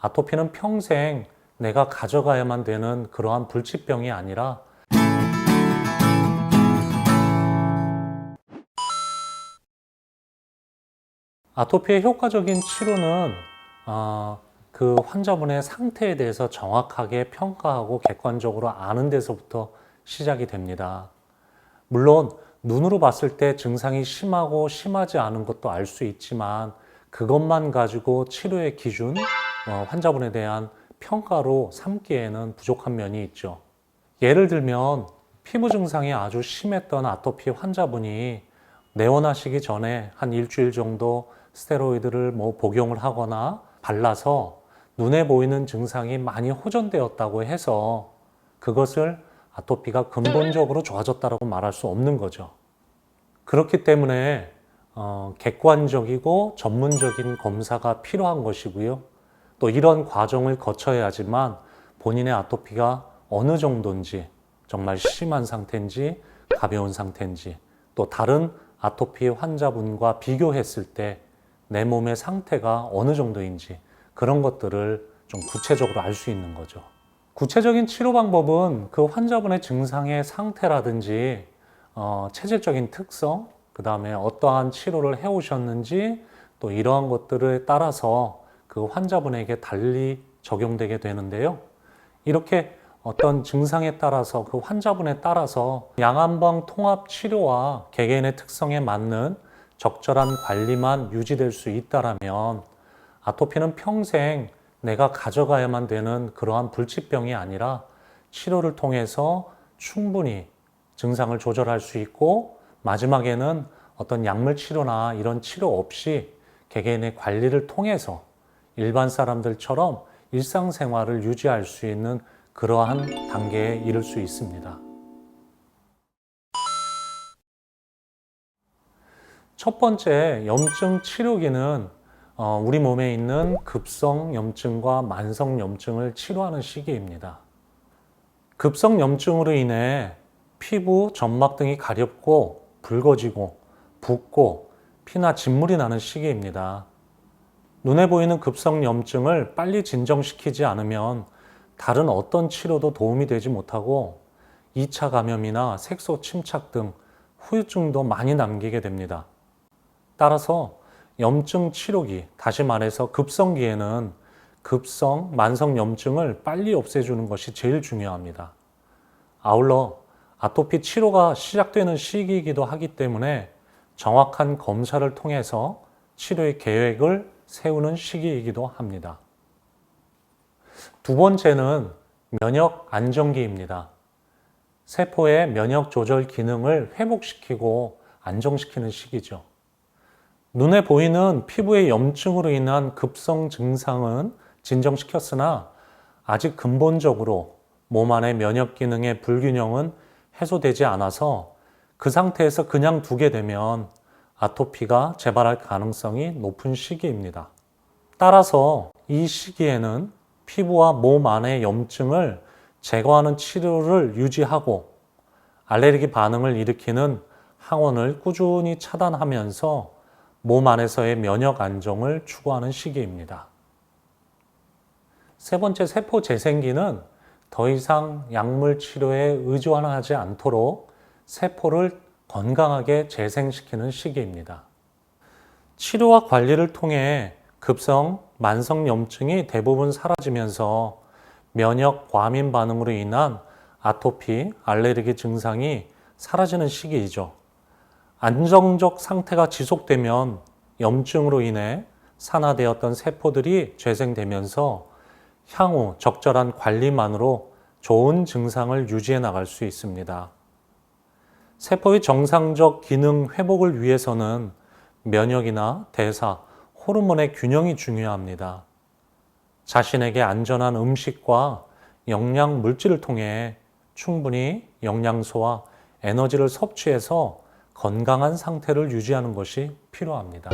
아토피는 평생 내가 가져가야만 되는 그러한 불치병이 아니라 아토피의 효과적인 치료는 그 환자분의 상태에 대해서 정확하게 평가하고 객관적으로 아는 데서부터 시작이 됩니다. 물론 눈으로 봤을 때 증상이 심하고 심하지 않은 것도 알 수 있지만 그것만 가지고 치료의 기준, 환자분에 대한 평가로 삼기에는 부족한 면이 있죠. 예를 들면 피부 증상이 아주 심했던 아토피 환자분이 내원하시기 전에 한 일주일 정도 스테로이드를 복용을 하거나 발라서 눈에 보이는 증상이 많이 호전되었다고 해서 그것을 아토피가 근본적으로 좋아졌다고 말할 수 없는 거죠. 그렇기 때문에 객관적이고 전문적인 검사가 필요한 것이고요. 또 이런 과정을 거쳐야지만 본인의 아토피가 어느 정도인지, 정말 심한 상태인지 가벼운 상태인지, 또 다른 아토피 환자분과 비교했을 때 내 몸의 상태가 어느 정도인지 그런 것들을 좀 구체적으로 알 수 있는 거죠. 구체적인 치료 방법은 그 환자분의 증상의 상태라든지 체질적인 특성, 그 다음에 어떠한 치료를 해오셨는지 또 이러한 것들에 따라서 그 환자분에게 달리 적용되게 되는데요. 이렇게 어떤 증상에 따라서 그 환자분에 따라서 양안방 통합 치료와 개개인의 특성에 맞는 적절한 관리만 유지될 수 있다면 아토피는 평생 내가 가져가야만 되는 그러한 불치병이 아니라 치료를 통해서 충분히 증상을 조절할 수 있고 마지막에는 어떤 약물 치료나 이런 치료 없이 개개인의 관리를 통해서 일반 사람들처럼 일상생활을 유지할 수 있는 그러한 단계에 이를 수 있습니다. 첫 번째, 염증 치료기는 우리 몸에 있는 급성 염증과 만성 염증을 치료하는 시기입니다. 급성 염증으로 인해 피부, 점막 등이 가렵고 붉어지고 붓고 피나 진물이 나는 시기입니다. 눈에 보이는 급성 염증을 빨리 진정시키지 않으면 다른 어떤 치료도 도움이 되지 못하고 2차 감염이나 색소 침착 등 후유증도 많이 남기게 됩니다. 따라서 염증 치료기, 다시 말해서 급성기에는 급성, 만성 염증을 빨리 없애주는 것이 제일 중요합니다. 아울러 아토피 치료가 시작되는 시기이기도 하기 때문에 정확한 검사를 통해서 치료의 계획을 세우는 시기이기도 합니다. 두 번째는 면역 안정기입니다. 세포의 면역 조절 기능을 회복시키고 안정시키는 시기죠. 눈에 보이는 피부의 염증으로 인한 급성 증상은 진정시켰으나 아직 근본적으로 몸 안의 면역 기능의 불균형은 해소되지 않아서 그 상태에서 그냥 두게 되면 아토피가 재발할 가능성이 높은 시기입니다. 따라서 이 시기에는 피부와 몸 안의 염증을 제거하는 치료를 유지하고 알레르기 반응을 일으키는 항원을 꾸준히 차단하면서 몸 안에서의 면역 안정을 추구하는 시기입니다. 세 번째, 세포 재생기는 더 이상 약물 치료에 의존하지 않도록 세포를 건강하게 재생시키는 시기입니다. 치료와 관리를 통해 급성, 만성 염증이 대부분 사라지면서 면역 과민 반응으로 인한 아토피, 알레르기 증상이 사라지는 시기이죠. 안정적 상태가 지속되면 염증으로 인해 산화되었던 세포들이 재생되면서 향후 적절한 관리만으로 좋은 증상을 유지해 나갈 수 있습니다. 세포의 정상적 기능 회복을 위해서는 면역이나 대사, 호르몬의 균형이 중요합니다. 자신에게 안전한 음식과 영양 물질을 통해 충분히 영양소와 에너지를 섭취해서 건강한 상태를 유지하는 것이 필요합니다.